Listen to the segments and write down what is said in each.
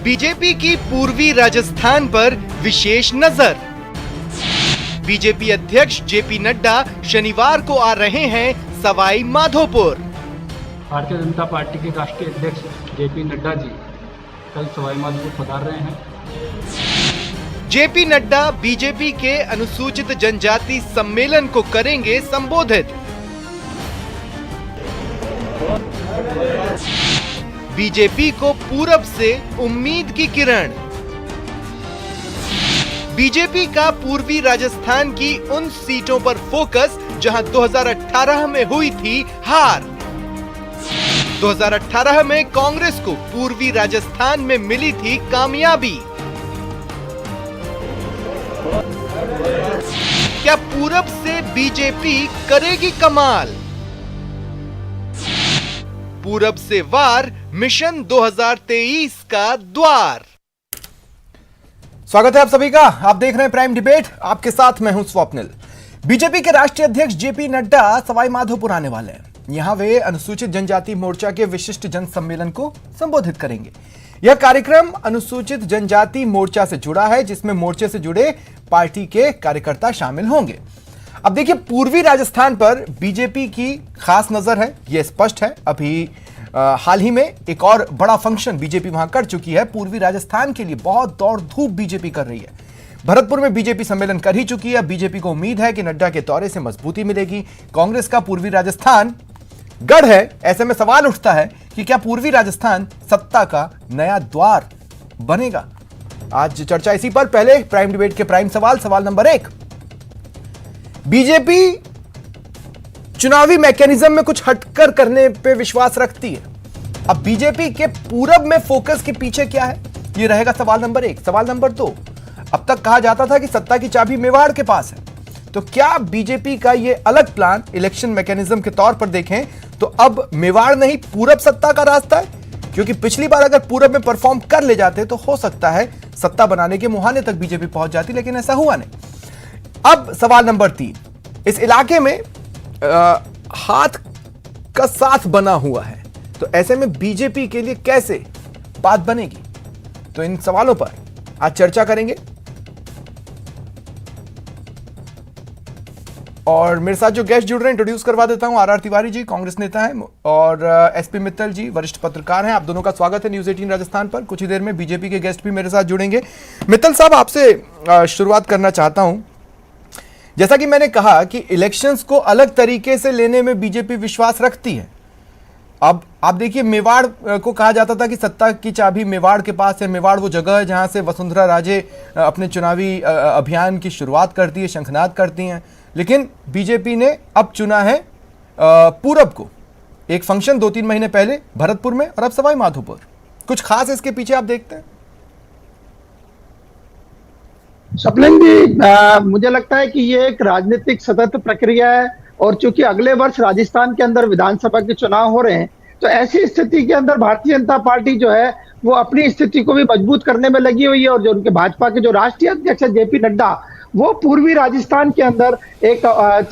BJP की पूर्वी राजस्थान पर विशेष नजर। बीजेपी अध्यक्ष जेपी नड्डा शनिवार को आ रहे हैं सवाई माधोपुर। भारतीय जनता पार्टी के राष्ट्रीय अध्यक्ष जेपी नड्डा जी कल सवाई माधोपुर पधार रहे हैं। जेपी नड्डा बीजेपी के अनुसूचित जनजाति सम्मेलन को करेंगे संबोधित। बीजेपी को पूरब से उम्मीद की किरण। बीजेपी का पूर्वी राजस्थान की उन सीटों पर फोकस जहां 2018 में हुई थी हार। 2018 में कांग्रेस को पूर्वी राजस्थान में मिली थी कामयाबी। क्या पूरब से बीजेपी करेगी कमाल? पूरब से वार मिशन 2023 का द्वार। स्वागत है आप सभी का। आप देख रहे हैं प्राइम डिबेट। आपके साथ मैं हूं स्वप्निल। बीजेपी के राष्ट्रीय अध्यक्ष जेपी नड्डा सवाई माधोपुर आने वाले हैं। यहां वे अनुसूचित जनजाति मोर्चा के विशिष्ट जन सम्मेलन को संबोधित करेंगे। यह कार्यक्रम अनुसूचित जनजाति मोर्चा से जुड़ा है, जिसमें मोर्चे से जुड़े पार्टी के कार्यकर्ता शामिल होंगे। अब देखिए, पूर्वी राजस्थान पर बीजेपी की खास नजर है, यह स्पष्ट है। अभी हाल ही में एक और बड़ा फंक्शन बीजेपी वहां कर चुकी है। पूर्वी राजस्थान के लिए बहुत दौड़ धूप बीजेपी कर रही है। भरतपुर में बीजेपी सम्मेलन कर ही चुकी है। बीजेपी को उम्मीद है कि नड्डा के दौरे से मजबूती मिलेगी। कांग्रेस का पूर्वी राजस्थान गढ़ है। ऐसे में सवाल उठता है कि क्या पूर्वी राजस्थान सत्ता का नया द्वार बनेगा? आज चर्चा इसी पर। पहले प्राइम डिबेट के प्राइम सवाल नंबर 1। बीजेपी चुनावी मैकेनिज्म में कुछ हटकर करने पे विश्वास रखती है। अब बीजेपी के पूरब में फोकस के पीछे क्या है, यह रहेगा सवाल नंबर 1। सवाल नंबर 2, अब तक कहा जाता था कि सत्ता की चाबी मेवाड़ के पास है, तो क्या बीजेपी का यह अलग प्लान इलेक्शन मैकेनिज्म के तौर पर देखें तो अब मेवाड़ नहीं पूरब सत्ता का रास्ता है? क्योंकि पिछली बार अगर पूरब में परफॉर्म कर ले जाते तो हो सकता है सत्ता बनाने के मुहाने तक बीजेपी पहुंच जाती, लेकिन ऐसा हुआ नहीं। अब सवाल नंबर 3, इस इलाके में हाथ का साथ बना हुआ है, तो ऐसे में बीजेपी के लिए कैसे बात बनेगी? तो इन सवालों पर आज चर्चा करेंगे। और मेरे साथ जो गेस्ट जुड़ रहे हैं इंट्रोड्यूस करवा देता हूं। आर तिवारी जी कांग्रेस नेता हैं और एसपी मित्तल जी वरिष्ठ पत्रकार हैं। आप दोनों का स्वागत है न्यूज़ 18 राजस्थान पर। कुछ ही देर में बीजेपी के गेस्ट भी मेरे साथ जुड़ेंगे। मित्तल साहब, आपसे शुरुआत करना चाहता हूं। जैसा कि मैंने कहा कि इलेक्शंस को अलग तरीके से लेने में बीजेपी विश्वास रखती है। अब आप देखिए, मेवाड़ को कहा जाता था कि सत्ता की चाबी मेवाड़ के पास है। मेवाड़ वो जगह है जहां से वसुंधरा राजे अपने चुनावी अभियान की शुरुआत करती है, शंखनाद करती हैं। लेकिन बीजेपी ने अब चुना है पूरब को। एक फंक्शन 2-3 महीने पहले भरतपुर में और अब सवाई माधोपुर। कुछ खास इसके पीछे आप देखते हैं? स्वप्निल जी, मुझे लगता है कि ये एक राजनीतिक सतत प्रक्रिया है और चूंकि अगले वर्ष राजस्थान के अंदर विधानसभा के चुनाव हो रहे हैं, तो ऐसी स्थिति के अंदर भारतीय जनता पार्टी जो है वो अपनी स्थिति को भी मजबूत करने में लगी हुई है। और जो उनके भाजपा के जो राष्ट्रीय अध्यक्ष है जेपी नड्डा, वो पूर्वी राजस्थान के अंदर एक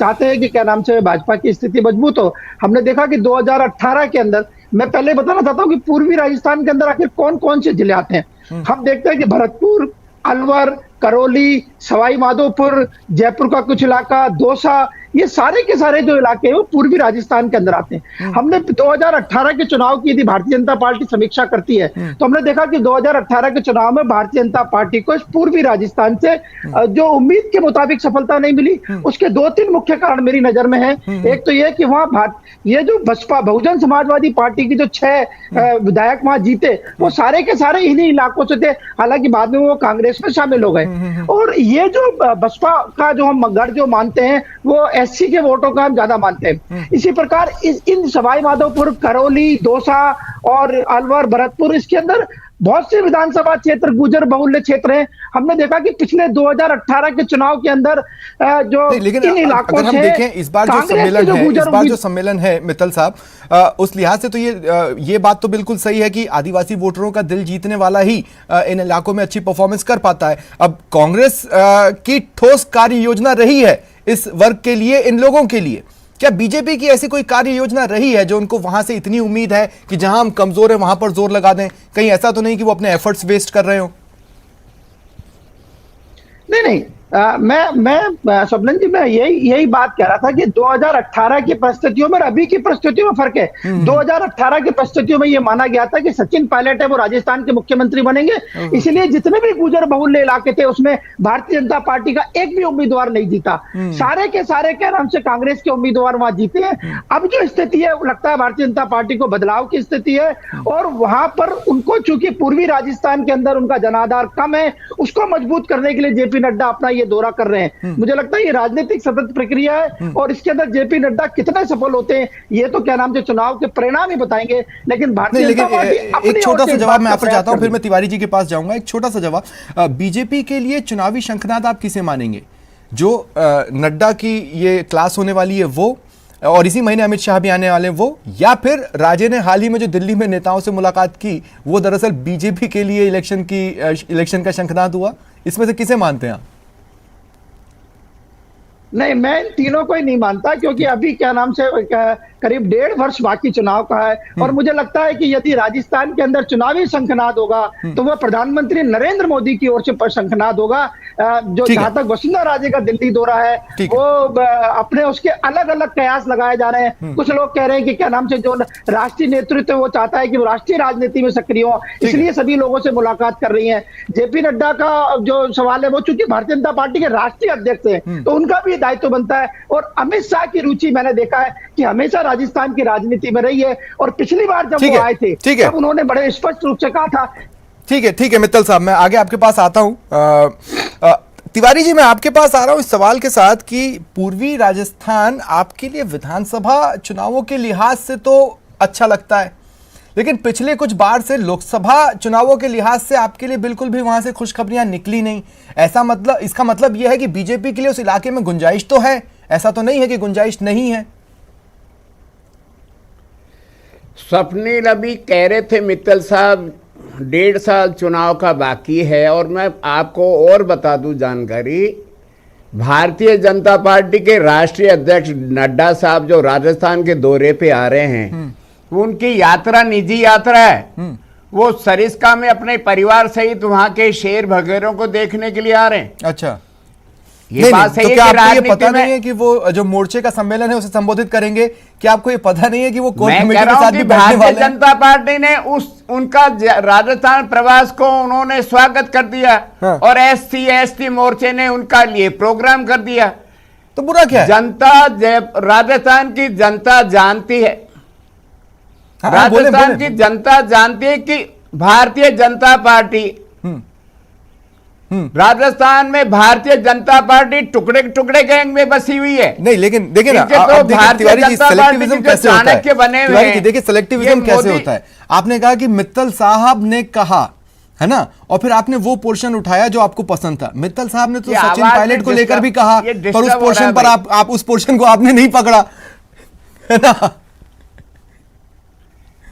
चाहते हैं कि क्या नाम से भाजपा की स्थिति मजबूत हो। हमने देखा कि 2018 के अंदर, मैं पहले बताना चाहता हूँ कि पूर्वी राजस्थान के अंदर आखिर कौन कौन से जिले आते हैं। हम देखते हैं कि भरतपुर, अलवर, करौली, सवाई माधोपुर, जयपुर का कुछ इलाका, दौसा, ये सारे के सारे जो इलाके हैं वो पूर्वी राजस्थान के अंदर आते हैं। हमने 2018 के चुनाव की यदि भारतीय जनता पार्टी समीक्षा करती है तो हमने देखा कि 2018 के चुनाव में भारतीय जनता पार्टी को इस पूर्वी राजस्थान से जो उम्मीद के मुताबिक सफलता नहीं मिली। उसके 2-3 मुख्य कारण मेरी नजर में है। एक तो यह कि वहां ये जो बसपा बहुजन समाजवादी पार्टी की जो 6 विधायक वहां जीते, वो सारे के सारे इन्हीं इलाकों से थे। हालांकि बाद में वो कांग्रेस में शामिल हो गए। और ये जो बसपा का जो हम गढ़ जो मानते हैं वो एससी के वोटों का हम ज्यादा मानते हैं। इसी प्रकार इन सवाई माधोपुर, करौली, दौसा और अलवर, भरतपुर, इसके अंदर बहुत से विधानसभा क्षेत्र गुर्जर बहुल्य क्षेत्र हैं। हमने देखा कि पिछले 2018 के चुनाव के अंदर जो इन इलाकों अगर हम देखें इस बार जो सम्मेलन है मित्तल साहब, उस लिहाज से तो ये बात तो बिल्कुल सही है कि आदिवासी वोटरों का दिल जीतने वाला ही इन इलाकों में अच्छी परफॉर्मेंस कर पाता है। अब कांग्रेस की ठोस कार्य योजना रही है इस वर्ग के लिए, इन लोगों के लिए, क्या बीजेपी की ऐसी कोई कार्य योजना रही है जो उनको वहां से इतनी उम्मीद है कि जहां हम कमजोर है वहां पर जोर लगा दें? कहीं ऐसा तो नहीं कि वो अपने एफर्ट्स वेस्ट कर रहे हो? नहीं नहीं, मैं स्वप्निल जी, मैं यही बात कह रहा था कि 2018 की परिस्थितियों में और अभी की परिस्थितियों में फर्क है। 2018 की परिस्थितियों में यह माना गया था कि सचिन पायलट है वो राजस्थान के मुख्यमंत्री बनेंगे, इसलिए जितने भी गुजर बहुल्य इलाके थे उसमें भारतीय जनता पार्टी का एक भी उम्मीदवार नहीं जीता, सारे के सारे क्या नाम से कांग्रेस के उम्मीदवार वहां जीते हैं। अब जो स्थिति है लगता है भारतीय जनता पार्टी को बदलाव की स्थिति है, और वहां पर उनको चूंकि पूर्वी राजस्थान के अंदर उनका जनाधार कम है, उसको मजबूत करने के लिए जेपी नड्डा अपना ये दौरा कर रहे हैं। मुझे लगता है ये राजनीतिक सतत प्रक्रिया है, और इसके अंदर जेपी नड्डा कितने सफल होते हैं ये तो क्या नाम से चुनाव के परिणाम ही बताएंगे। लेकिन भारतीय जनता पार्टी एक छोटा सा जवाब मैं आपसे चाहता हूं, फिर मैं तिवारी जी के पास जाऊंगा। एक छोटा सा जवाब, बीजेपी के लिए चुनावी शंखनाद आप किसे मानेंगे? जो नड्डा की ये क्लास होने वाली है वो, और इसी महीने अमित शाह भी आने वाले वो, या फिर राजे ने हाल ही में जो दिल्ली में नेताओं से मुलाकात की वो दरअसल बीजेपी के लिए इलेक्शन का शंखनाद हुआ? इसमें से किसे मानते हैं आप? नहीं, मैं इन तीनों को ही नहीं मानता, क्योंकि अभी क्या नाम से करीब 1.5 वर्ष बाकी चुनाव का है, और मुझे लगता है कि यदि राजस्थान के अंदर चुनावी शंखनाद होगा तो वह प्रधानमंत्री नरेंद्र मोदी की ओर से शंखनाद होगा। जो जहां तक वसुंधरा राजे का दिल्ली दौरा है वो अपने उसके अलग अलग कयास लगाए जा रहे हैं। कुछ लोग कह रहे हैं कि क्या नाम से जो राष्ट्रीय नेतृत्व वो चाहता है कि वो राष्ट्रीय राजनीति में सक्रिय हो, इसलिए सभी लोगों से मुलाकात कर रही है। जेपी नड्डा का जो सवाल है वो चूंकि भारतीय जनता पार्टी के राष्ट्रीय अध्यक्ष है तो उनका भी दायित्व बनता है, और अमित शाह की रुचि मैंने देखा है कि हमेशा राजस्थान की राजनीति में रही है, और पिछली बार जब वो आए थे तब उन्होंने बड़े स्पष्ट रूप से कहा था। ठीक है मित्तल साहब, मैं आगे आपके पास आता हूं। तिवारी जी, मैं आपके पास आ रहा हूं इस सवाल के साथ कि पूर्वी राजस्थान आपके लिए विधानसभा चुनावों के लिहाज से तो अच्छा लगता है, लेकिन पिछले कुछ बार से लोकसभा चुनावों के लिहाज से आपके लिए बिल्कुल भी वहां से खुशखबरियां निकली नहीं। इसका मतलब यह है कि बीजेपी के लिए उस इलाके में गुंजाइश तो है, ऐसा तो नहीं है कि गुंजाइश नहीं है। स्वप्निल अभी कह रहे थे मित्तल साहब 1.5 साल चुनाव का बाकी है, और मैं आपको और बता दूं जानकारी, भारतीय जनता पार्टी के राष्ट्रीय अध्यक्ष नड्डा साहब जो राजस्थान के दौरे पे आ रहे हैं, उनकी यात्रा निजी यात्रा है। वो सरिस्का में अपने परिवार सहित वहां के शेर बघेरों को देखने के लिए आ रहे हैं। अच्छा, ये बात सही तो है क्या कि आपको ये पता नहीं है कि वो जो मोर्चे का सम्मेलन है उसे संबोधित करेंगे? क्या आपको ये पता नहीं है कि वो कोर कमेटी के साथ भी बैठने वाले हैं? भारतीय जनता पार्टी ने उनका राजस्थान प्रवास को उन्होंने स्वागत कर दिया, और SC ST मोर्चे ने उनका लिए प्रोग्राम कर दिया। तो बुरा क्या है? राजस्थान की जनता जानती है, राजस्थान की जनता जानती है कि भारतीय जनता पार्टी राजस्थान में भारतीय जनता पार्टी टुकड़े टुकड़े गैंग में बसी हुई है। नहीं, लेकिन देखिए ना, तो भारतीय जनता पार्टी के कैसे होता है? बने हुए हैं। देखिए सेलेक्टिविज्म कैसे होता है। आपने कहा कि मित्तल साहब ने कहा, है ना, और फिर आपने वो पोर्शन उठाया जो आपको पसंद था। मित्तल साहब ने तो सचिन पायलट को लेकर भी कहा, पर उस पोर्शन पर आप उस पोर्शन को आपने नहीं पकड़ा, है ना?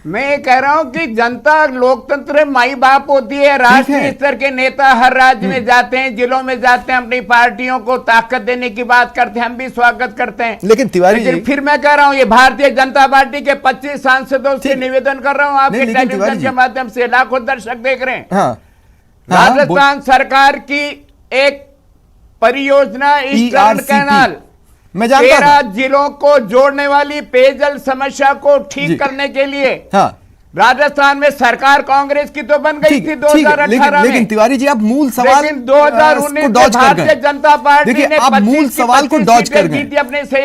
मैं कह रहा हूं कि जनता लोकतंत्र माई बाप होती है। राष्ट्रीय स्तर के नेता हर राज्य में जाते हैं, जिलों में जाते हैं, अपनी पार्टियों को ताकत देने की बात करते हैं, हम भी स्वागत करते हैं। लेकिन तिवारी जी, फिर मैं कह रहा हूं ये भारतीय जनता पार्टी के 25 सांसदों से निवेदन कर रहा हूं, आपके टेलीविजन के माध्यम से लाखों दर्शक देख रहे हैं। राजस्थान सरकार की एक परियोजना ईस्टर्न कैनाल 13 जिलों को जोड़ने वाली पेयजल समस्या को ठीक करने के लिए राजस्थान में सरकार कांग्रेस की तो बन गई थी 2018 में। लेकिन तिवारी जी, आप मूल सवाल 2019 में भारतीय जनता पार्टी ने आप मूल सवाल को डॉज कर गए।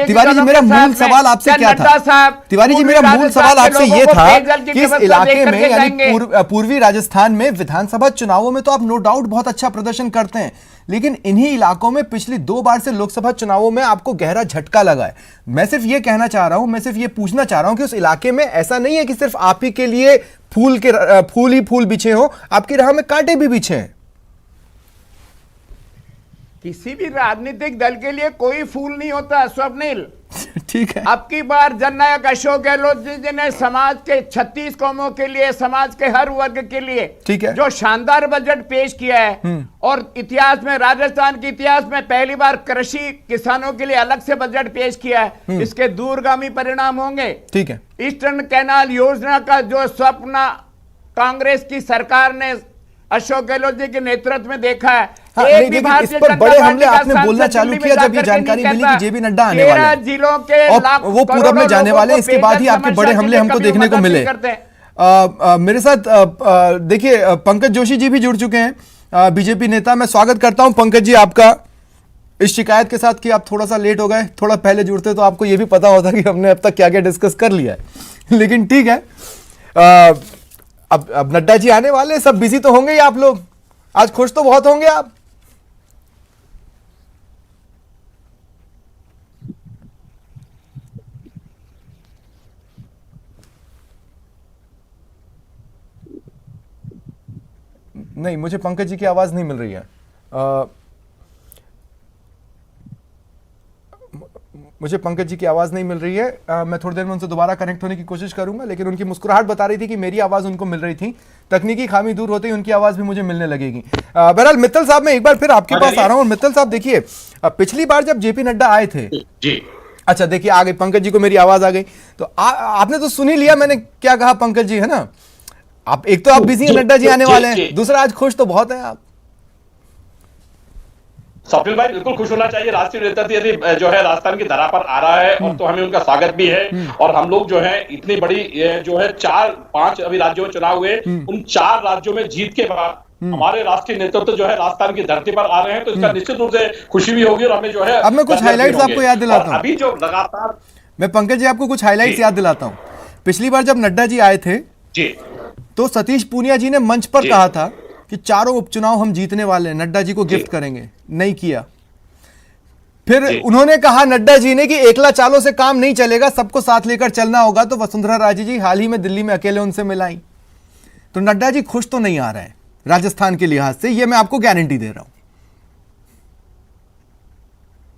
तिवारी जी, मेरा मूल सवाल आपसे क्या था? तिवारी जी, मेरा मूल सवाल आपसे ये था कि इस इलाके में यानी पूर्वी राजस्थान में विधानसभा चुनावों में तो आप नो डाउट बहुत अच्छा प्रदर्शन करते हैं, लेकिन इन्हीं इलाकों में पिछली 2 बार से लोकसभा चुनावों में आपको गहरा झटका लगा है। मैं सिर्फ ये कहना चाह रहा हूं, मैं सिर्फ ये पूछना चाह रहा हूं कि उस इलाके में ऐसा नहीं है कि सिर्फ आप ही के लिए फूल ही फूल बिछे हो, आपकी राह में कांटे भी बिछे हैं। किसी भी राजनीतिक दल के लिए कोई फूल नहीं होता स्वप्निल। ठीक है। अब की बार जननायक अशोक गहलोत जी ने समाज के 36 कौमों के लिए, समाज के हर वर्ग के लिए ठीक है, जो शानदार बजट पेश किया है, और इतिहास में, राजस्थान के इतिहास में पहली बार कृषि किसानों के लिए अलग से बजट पेश किया है, इसके दूरगामी परिणाम होंगे। ठीक है। ईस्टर्न कैनाल योजना का जो स्वप्न कांग्रेस की सरकार ने अशोक गहलोत जी के नेतृत्व में देखा है, हाँ, एक भी इस भारतीय पर जनता बड़े पार्टी हमले का आपने बोलना सांसद चालू दिल्ली किया में जब ये जाकर जानकारी नहीं मिली कहता। कि जेपी नड्डा आने वाले 13 जिलों के और वो पूरब में जाने वाले हैं, इसके बाद ही आपके बड़े हमले हमको देखने को मिले। मेरे साथ देखिए पंकज जोशी जी भी जुड़ चुके हैं, बीजेपी नेता। मैं स्वागत करता हूं पंकज जी आपका इस शिकायत के साथ कि आप थोड़ा सा लेट हो गए। थोड़ा पहले जुड़ते तो आपको ये भी पता होता कि हमने अब तक क्या क्या डिस्कस कर लिया है। लेकिन ठीक है, अब नड्डा जी आने वाले, सब बिजी तो होंगे ही आप लोग, आज खुश तो बहुत होंगे आप। नहीं, मुझे पंकज जी की आवाज नहीं मिल रही है। मुझे पंकज जी की आवाज नहीं मिल रही है। मैं थोड़ी देर में उनसे दोबारा कनेक्ट होने की कोशिश करूंगा, लेकिन उनकी मुस्कुराहट बता रही थी कि मेरी आवाज उनको मिल रही थी। तकनीकी खामी दूर होते ही उनकी आवाज भी मुझे मिलने लगेगी। बहरहाल मित्तल साहब, मैं एक बार फिर आपके पास आ रहा हूं। मित्तल साहब देखिए, पिछली बार जब जेपी नड्डा आए थे जी, अच्छा देखिए आ गई पंकज जी को मेरी आवाज आ गई, तो आपने तो सुन ही लिया मैंने क्या कहा पंकज जी, है ना। आप एक तो आप बिजी हैं, नड्डा जी आने वाले हैं, दूसरा आज खुश तो बहुत है आप। स्वप्निल भाई बिल्कुल खुश होना चाहिए। राष्ट्रीय नेतृत्व यदि जो है राजस्थान की धरा पर आ रहा है और तो हमें उनका स्वागत भी है। और हम लोग जो है इतनी बड़ी जो है 4-5 अभी राज्यों में चुनाव हुए, उन 4 राज्यों में जीत के बाद हमारे राष्ट्रीय नेतृत्व जो है राजस्थान की धरती पर आ रहे हैं, तो इसका निश्चित रूप से खुशी भी होगी। और हमें जो है अब मैं कुछ हाईलाइट्स आपको याद दिलाता हूं। अभी जो लगातार मैं पंकज जी आपको कुछ हाईलाइट्स याद दिलाता हूं। पिछली बार जब नड्डा जी आए थे जी, तो सतीश पूनिया जी ने मंच पर कहा था कि 4 उपचुनाव हम जीतने वाले हैं, नड्डा जी को गिफ्ट करेंगे, नहीं किया। फिर उन्होंने कहा नड्डा जी ने कि एकला चालों से काम नहीं चलेगा, सबको साथ लेकर चलना होगा, तो वसुंधरा राजे जी हाल ही में दिल्ली में अकेले उनसे मिलाई। तो नड्डा जी खुश तो नहीं आ रहे हैं राजस्थान के लिहाज से, ये मैं आपको गारंटी दे रहा हूं।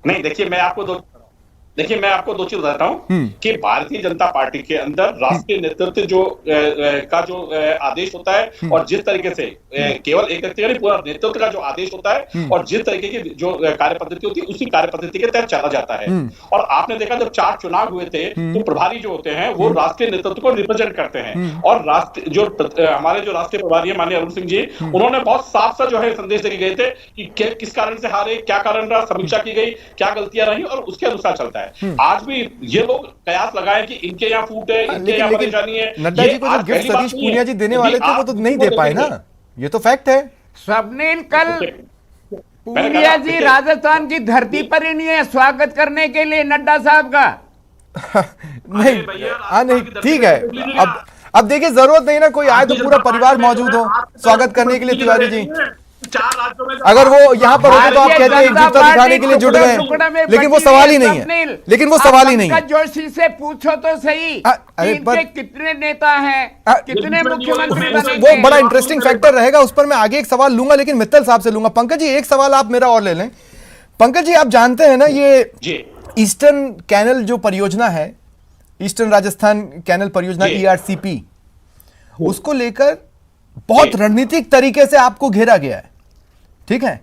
नहीं, देखिए मैं आपको दो चीज बताता हूं कि भारतीय जनता पार्टी के अंदर राष्ट्रीय नेतृत्व जो आदेश होता है, और जिस तरीके से केवल एक व्यक्ति नहीं, पूरा नेतृत्व का जो आदेश होता है और जिस तरीके की जो कार्य पद्धति होती है, उसी कार्य पद्धति के तहत चला जाता है। और आपने देखा जब 4 चुनाव हुए थे तो प्रभारी जो होते हैं वो राष्ट्रीय नेतृत्व को रिप्रेजेंट करते हैं। और हमारे जो राष्ट्रीय प्रभारी है माननीय अरुण सिंह जी, उन्होंने बहुत साफ सा जो है संदेश देके गए थे कि किस कारण से हारे, क्या कारण रहा, समीक्षा की गई, क्या गलतियां रही, और उसके अनुसार चलता है। आज भी ये लोग कयास लगाए कि इनके यहाँ फूट है, इनके यहाँ परेशानी है। नड्डा जी को जो गिफ्ट सतीश पूनिया जी देने वाले थे वो तो नहीं दे पाए ना, ये तो फैक्ट है। स्वप्निल, कल पूनिया जी राजस्थान की धरती पर ही नहीं है स्वागत करने के लिए नड्डा साहब का। नहीं ठीक है, अब देखिए जरूरत नहीं ना कोई आए तो पूरा परिवार मौजूद हो स्वागत करने के लिए। तिवारी जी, 4 राज्यों में अगर वो यहाँ पर होते तो आप कहते हैं एकजुटता दिखाने के लिए जुड़ गए, लेकिन वो सवाल ही नहीं है। लेकिन वो सवाल ही नहीं है। जोशी से पूछो तो सही, इनके कितने नेता हैं, कितने मुख्यमंत्री बनेंगे? वो बड़ा इंटरेस्टिंग फैक्टर रहेगा, उस पर मैं आगे एक सवाल लूंगा, लेकिन मित्तल साहब से लूंगा। पंकज जी एक सवाल आप मेरा और ले लें। पंकज जी, आप जानते हैं ना ये ईस्टर्न कैनल जो परियोजना है, ईस्टर्न राजस्थान कैनल परियोजना ERCP, उसको लेकर बहुत रणनीतिक तरीके से आपको घेरा गया है, ठीक है।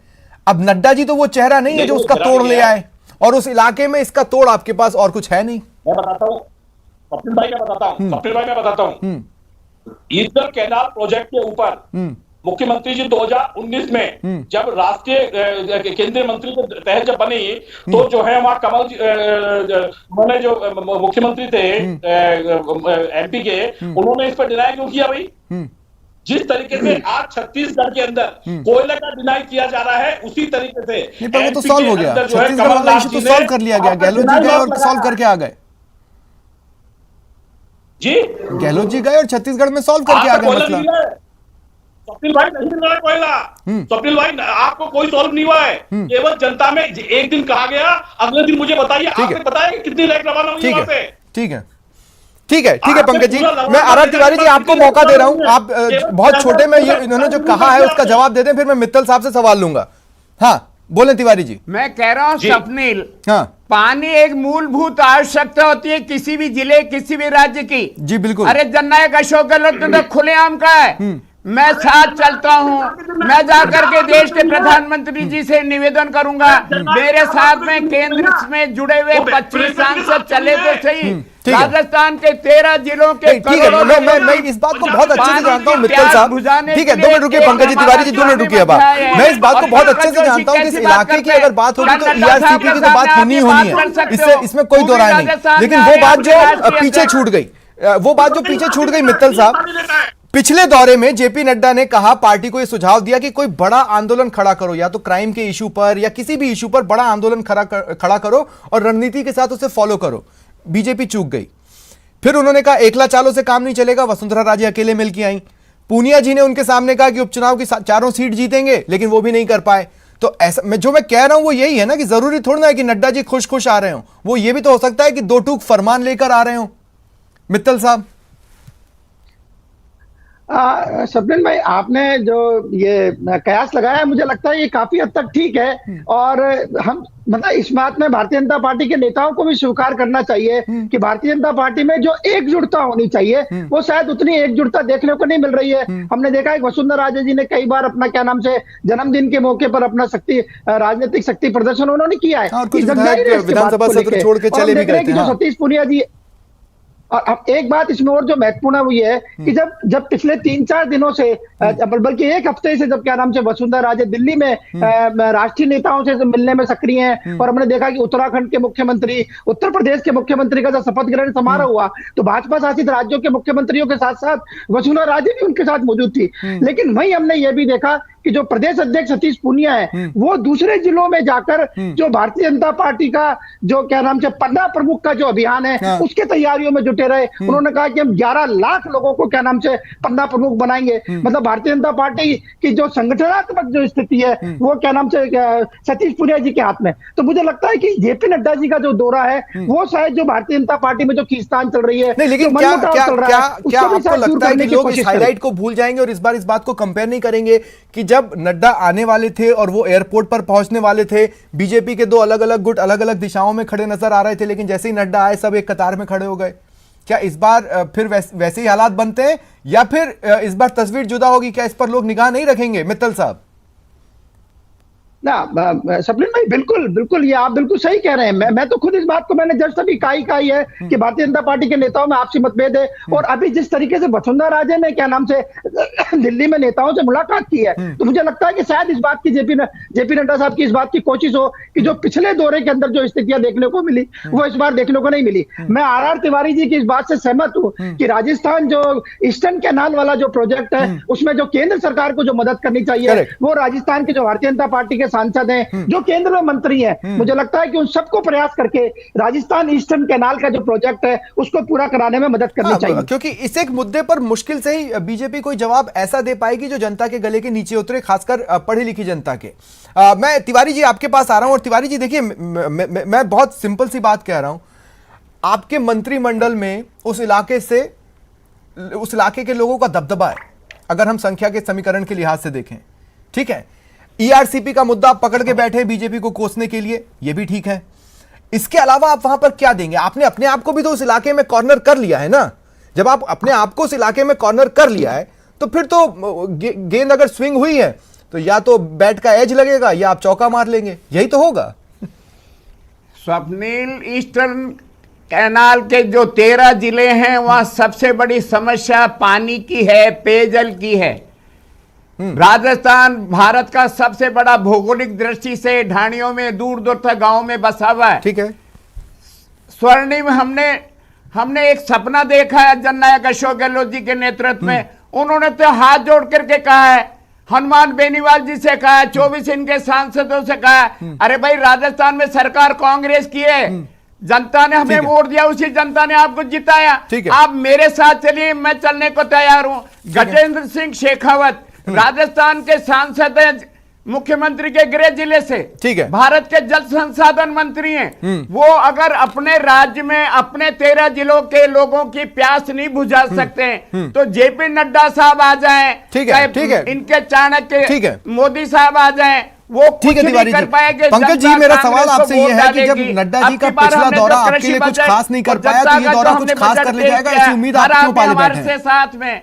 अब नड्डा जी तो वो चेहरा नहीं है जो उसका तोड़ ले आए, और उस इलाके में इसका तोड़ आपके पास और कुछ है नहीं। मैं बताता हूं स्वप्निल भाई, मैं बताता हूं ईस्टर्न कैनाल प्रोजेक्ट के ऊपर मुख्यमंत्री जी 2019 में जब राष्ट्रीय केंद्रीय मंत्री के तहत जब बनी, तो जो है वहां कमल जी उन्होंने जो मुख्यमंत्री थे MP के, उन्होंने इस पर डिनाई क्यों किया भाई? जिस तरीके से आज छत्तीसगढ़ के अंदर कोयले का डिनाई किया जा रहा है, उसी तरीके से वो तो सॉल्व हो गया, छत्तीसगढ़ वाला इशू तो सॉल्व कर लिया गया। गहलोत जी गए और सॉल्व करके आ गए जी, गहलोत जी गए और छत्तीसगढ़ में सॉल्व करके आ गए मसला। स्वप्निल भाई नहीं मिल रहा कोयला, स्वप्निल भाई आपको कोई सॉल्व नहीं हुआ है। केवल जनता में एक दिन कहा गया, अगले दिन मुझे बताइए, आपने बताया कि कितनी रैक रवाना हुई वहां पे? ठीक है पंकज जी, मैं आर तिवारी जी आपको मौका दे रहा हूं। आप बहुत छोटे में ये इन्होंने जो कहा है उसका जवाब दे दें, फिर मैं मित्तल साहब से सवाल लूंगा। हाँ बोले तिवारी जी। मैं कह रहा हूं जी। स्वप्निल, हाँ पानी एक मूलभूत आवश्यकता होती है किसी भी जिले, किसी भी राज्य की। जी बिल्कुल। अरे जननायक अशोक गहलोत ने तो खुलेआम कहा है, मैं साथ चलता हूं, मैं जाकर के देश के प्रधानमंत्री जी से निवेदन करूंगा, मेरे साथ में केंद्र में जुड़े हुए 25 सांसद चले तो सही। ठीक है। राजस्थान के 13 जिलों के ठीक है, करोड़ों मैं इस बात को बहुत अच्छे से जानता हूं मित्तल साहब। ठीक है, 2 मिनट रुकिए पंकज जी, तिवारी जी 2 मिनट रुकिए। अब मैं इस बात को बहुत अच्छे से जानता हूं कि इस इलाके की अगर बात होगी तो ईआरसीपी की तो बात होनी है, इसमें कोई दो राय नहीं। लेकिन वो बात जो पीछे छूट गई, मित्तल साहब, पिछले दौरे में जेपी नड्डा ने कहा, पार्टी को यह सुझाव दिया कि कोई बड़ा आंदोलन खड़ा करो, या तो क्राइम के इशू पर या किसी भी इशू पर बड़ा आंदोलन खड़ा करो और रणनीति के साथ उसे फॉलो करो। बीजेपी चूक गई। फिर उन्होंने कहा एकला चालों से काम नहीं चलेगा, वसुंधरा राजे अकेले मिल के आई। पूनिया जी ने उनके सामने कहा कि उपचुनाव की 4 सीट जीतेंगे, लेकिन वो भी नहीं कर पाए। तो ऐसा मैं कह रहा हूं वो यही है ना कि जरूरी थोड़ा ना है कि नड्डा जी खुश आ रहे हो, वो ये भी तो हो सकता है कि 2 टूक फरमान लेकर आ रहे हो। मित्तल साहब। स्वप्निल भाई, आपने जो ये कयास लगाया है, मुझे लगता है ये काफी हद तक ठीक है। और हम मतलब इस बात में भारतीय जनता पार्टी के नेताओं को भी स्वीकार करना चाहिए कि भारतीय जनता पार्टी में जो एकजुटता होनी चाहिए, वो शायद उतनी एकजुटता देखने को नहीं मिल रही है। हमने देखा है वसुंधरा राजे जी ने कई बार अपना क्या नाम से जन्मदिन के मौके पर अपना राजनीतिक शक्ति प्रदर्शन उन्होंने किया है। विधानसभा सत्र छोड़ के चले भी गए थे। जो सतीश पूनिया जी, और अब एक बात इसमें और जो महत्वपूर्ण है वो ये है कि जब पिछले 3-4 दिनों से, बल्कि 1 हफ्ते से, जब क्या नाम से वसुंधरा राजे दिल्ली में राष्ट्रीय नेताओं से मिलने में सक्रिय हैं, और हमने देखा कि उत्तराखंड के मुख्यमंत्री, उत्तर प्रदेश के मुख्यमंत्री का जब शपथ ग्रहण समारोह हुआ तो भाजपा शासित राज्यों के मुख्यमंत्रियों के साथ साथ वसुंधरा राजे भी उनके साथ मौजूद थी। लेकिन वहीं हमने ये भी देखा कि जो प्रदेश अध्यक्ष सतीश पूनिया है, वो दूसरे जिलों में जाकर जो भारतीय जनता पार्टी का जो क्या नाम से पन्ना प्रमुख का जो अभियान है, उसके तैयारियों में जुटे रहे। उन्होंने कहा कि हम 11 लाख लोगों को क्या नाम से पन्ना प्रमुख बनाएंगे। मतलब भारतीय जनता पार्टी की जो संगठनात्मक जो स्थिति है, वो क्या नाम से सतीश पूनिया जी के हाथ में। तो मुझे लगता है कि जेपी नड्डा जी का जो दौरा है, वो शायद जो भारतीय जनता पार्टी में जो खींचतान चल रही है, लेकिन क्या आपको लगता है कि लोग इस हाईलाइट को भूल जाएंगे और इस बार इस बात को कंपेयर नहीं करेंगे कि जब नड्डा आने वाले थे और वो एयरपोर्ट पर पहुंचने वाले थे, बीजेपी के 2 अलग-अलग गुट अलग-अलग दिशाओं में खड़े नजर आ रहे थे, लेकिन जैसे ही नड्डा आए सब एक कतार में खड़े हो गए। क्या इस बार फिर वैसे ही हालात बनते हैं या फिर इस बार तस्वीर जुदा होगी? क्या इस पर लोग निगाह नहीं रखेंगे मित्तल साहब? ना स्वप्निल भाई, बिल्कुल ये आप बिल्कुल सही कह रहे हैं। मैं तो खुद इस बात को मैंने जस्ट अभी कहा ही है कि भारतीय जनता पार्टी के नेताओं में आपसी मतभेद है। और अभी जिस तरीके से वसुंधरा राजे ने क्या नाम से दिल्ली में नेताओं से मुलाकात की है, तो मुझे लगता है कि शायद इस बात की जेपी नड्डा साहब की इस बात की कोशिश हो कि जो पिछले दौरे के अंदर जो स्थितियां देखने को मिली, वो इस बार देखने को नहीं मिली। मैं आर तिवारी जी की इस बात से सहमत हूं कि राजस्थान जो ईस्टर्न कैनाल वाला जो प्रोजेक्ट है, उसमें जो केंद्र सरकार को जो मदद करनी चाहिए, वो राजस्थान के जो भारतीय जनता पार्टी के सांसद हैं, जो केंद्र में मंत्री हैं, मुझे लगता है कि उन सबको प्रयास करके राजस्थान ईस्टर्न कैनाल का जो प्रोजेक्ट है, उसको पूरा कराने में मदद करनी चाहिए। क्योंकि इस एक मुद्दे पर मुश्किल से ही बीजेपी कोई जवाब ऐसा दे पाएगी जो जनता के गले के नीचे उतरे, खासकर पढ़ी लिखी जनता के। मैं तिवारी जी आपके पास आ रहा हूं। और तिवारी जी देखिए, मैं बहुत सिंपल सी बात कह रहा हूं। आपके मंत्रिमंडल में उस इलाके के लोगों का दबदबा है, अगर हम संख्या के समीकरण के लिहाज से देखें, ठीक है। ईआरसीपी का मुद्दा आप पकड़ के बैठे बीजेपी को कोसने के लिए, यह भी ठीक है। इसके अलावा आप वहां पर क्या देंगे? आपने अपने आप को भी तो उस इलाके में कॉर्नर कर लिया है ना। जब आप अपने आप को उस इलाके में कॉर्नर कर लिया है, तो फिर तो गेंद अगर स्विंग हुई है तो या तो बैट का एज लगेगा या आप चौका मार लेंगे, यही तो होगा। स्वप्निल, ईस्टर्न कैनाल के जो 13 जिले हैं, वहां सबसे बड़ी समस्या पानी की है, पेयजल की है। राजस्थान भारत का सबसे बड़ा भौगोलिक दृष्टि से ढाणियों में, दूर दूर तक गांवों में बसा हुआ है, ठीक है। स्वर्णिम हमने एक सपना देखा है जननायक अशोक गहलोत जी के नेतृत्व में। उन्होंने तो हाथ जोड़ करके कहा है, हनुमान बेनीवाल जी से कहा है, 24 इनके सांसदों से कहा है, अरे भाई राजस्थान में सरकार कांग्रेस की है, जनता ने हमें वोट दिया, उसी जनता ने आपको जिताया, आप मेरे साथ चलिए, मैं चलने को तैयार हूं। गजेंद्र सिंह शेखावत राजस्थान के सांसद हैं, मुख्यमंत्री के गृह जिले से, ठीक है, भारत के जल संसाधन मंत्री हैं। वो अगर अपने राज्य में अपने 13 जिलों के लोगों की प्यास नहीं बुझा सकते, तो जेपी नड्डा साहब आ जाएं, ठीक है, इनके चाणक्य मोदी साहब आ जाएं, वो ठीक है कुछ तिवारी नहीं जी। कर पाएंगे। पंकज जी जनता मेरा सवाल कांग्रेस को आपसे ये वोट है कि जब डालेगी। नड्डा जी अब का की बार पिछला हमने दौरा जो आपके कृषि लिए कुछ बजट खास नहीं कर और पाया, तो जनता ये का दौरा जो कुछ हमने खास बजट कर ले पेश जाएगा, किया, ऐसी उम्मीद हर आप क्यों आदमी पाले हमारे बैठे से हैं? साथ में।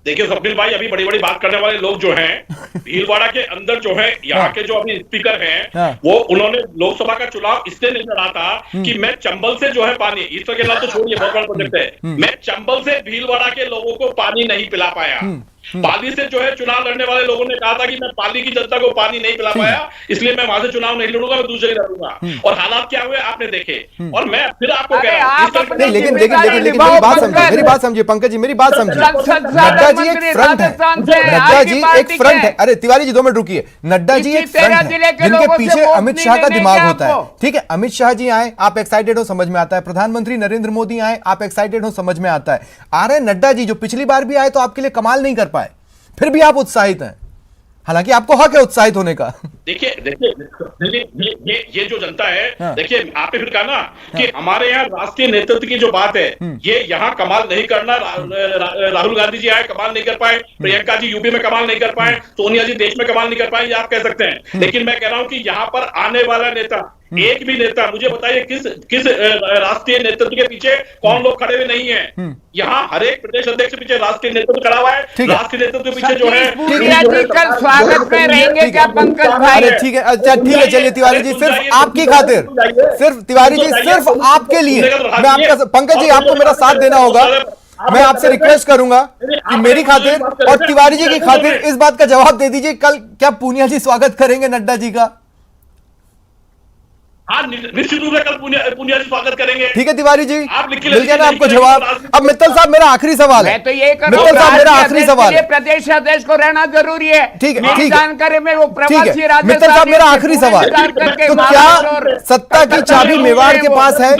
देखिए स्वप्निल भाई, अभी बड़ी बड़ी बात करने वाले लोग जो हैं भीलवाड़ा के अंदर जो है, यहाँ के जो अभी स्पीकर हैं, वो उन्होंने लोकसभा का चुनाव इसलिए नहीं लड़ा था कि मैं चंबल से जो है पानी, ईश्वर के नाम तो छोड़िए, बहुत बड़ा प्रोजेक्ट है, मैं चंबल से भीलवाड़ा के लोगों को पानी नहीं पिला पाया। पाली से जो है चुनाव लड़ने वाले लोगों ने कहा था कि मैं पाली की जनता को पानी नहीं पिला पाया, इसलिए मैं वहां से चुनाव नहीं लड़ूंगा, मैं दूसरे लड़ूंगा। और हालात क्या हुए आपने देखे। और मैं फिर आपको कह रहा हूं, नहीं लेकिन मेरी बात समझिए, मेरी बात समझिए पंकज जी, मेरी बात समझिए। नड्डा जी एक फ्रंट है, नड्डा जी एक फ्रंट है। अरे तिवारी जी 2 मिनट रुकिए। नड्डा जी एक फ्रंट है जिनके पीछे अमित शाह का दिमाग होता है। ठीक है, अमित शाह जी आए, आप एक्साइटेड हो, समझ में आता है। प्रधानमंत्री नरेंद्र मोदी आए, आप एक्साइटेड हो, समझ में आता है। आ रहे नड्डा जी जो पिछली बार भी आए तो आपके लिए कमाल नहीं कर पाए, फिर भी आप उत्साहित हैं, हालांकि आपको हक है उत्साहित होने का। देखिए ये जो जनता है, देखिए आपने फिर कहा ना कि हमारे यहाँ राष्ट्रीय नेतृत्व की जो बात है, ये यहाँ कमाल नहीं करना। राहुल गांधी जी आए, कमाल नहीं कर पाए। प्रियंका जी यूपी में कमाल नहीं कर पाए। सोनिया जी देश में कमाल नहीं कर पाए, ये आप कह सकते हैं। लेकिन मैं कह रहा हूं कि यहाँ पर आने वाला नेता, एक भी नेता मुझे बताइए किस राष्ट्रीय नेतृत्व के पीछे कौन लोग खड़े हुए नहीं है। यहाँ हर एक प्रदेश अध्यक्ष के पीछे राष्ट्रीय नेतृत्व खड़ा हुआ है। राष्ट्रीय नेतृत्व के पीछे जो है, कल स्वागत में रहेंगे क्या पंकज भाई? अरे ठीक है, अच्छा ठीक है, चलिए तिवारी जी, सिर्फ आपकी खातिर, सिर्फ तिवारी जी सिर्फ आपके लिए मैं आपका, पंकज जी आपको मेरा साथ देना होगा। मैं आपसे रिक्वेस्ट करूंगा कि मेरी खातिर और तिवारी जी की खातिर इस बात का जवाब दे दीजिए, कल क्या पूनिया जी स्वागत करेंगे नड्डा जी का? हाँ निश्चित रूप से कल पूनिया जी स्वागत करेंगे। ठीक है तिवारी जी, आप लिख के मिल गया ना आपको जवाब। अब मित्तल साहब मेरा आखिरी सवाल है। मैं तो ये मित्तल साहब मेरा आखिरी सवाल है। प्रदेश अध्यक्ष को रहना जरूरी है। ठीक है, मेरी ठीक है, जानकारी में वो ठीक प्रवासी है। राजस्थानी मित्तल साहब मेरा आखिरी सवाल, करके तो क्या सत्ता की चाबी मेवाड़ के पास है?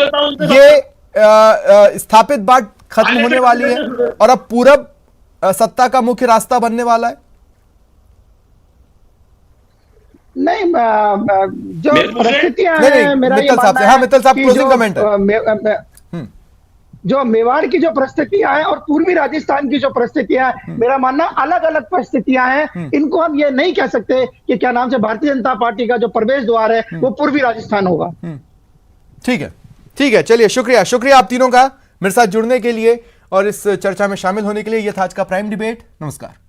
ये स्थापित बाट खत्म होने वाली है और अब पूरब सत्ता का मुख्य रास्ता बनने वाला है? नहीं, जो परिस्थितियां हैं, मेरा ये मित्तल साहब मानना से, हाँ है मित्तल साहब कि क्लोजिंग कमेंट है। जो मेवाड़ की जो परिस्थितियां हैं और पूर्वी राजस्थान की जो परिस्थितियां हैं, मेरा मानना अलग अलग परिस्थितियां हैं। इनको हम ये नहीं कह सकते कि क्या नाम से भारतीय जनता पार्टी का जो प्रवेश द्वार है वो पूर्वी राजस्थान होगा। ठीक है, ठीक है, चलिए शुक्रिया, शुक्रिया आप तीनों का मेरे साथ जुड़ने के लिए और इस चर्चा में शामिल होने के लिए। यह था आज का प्राइम डिबेट। नमस्कार।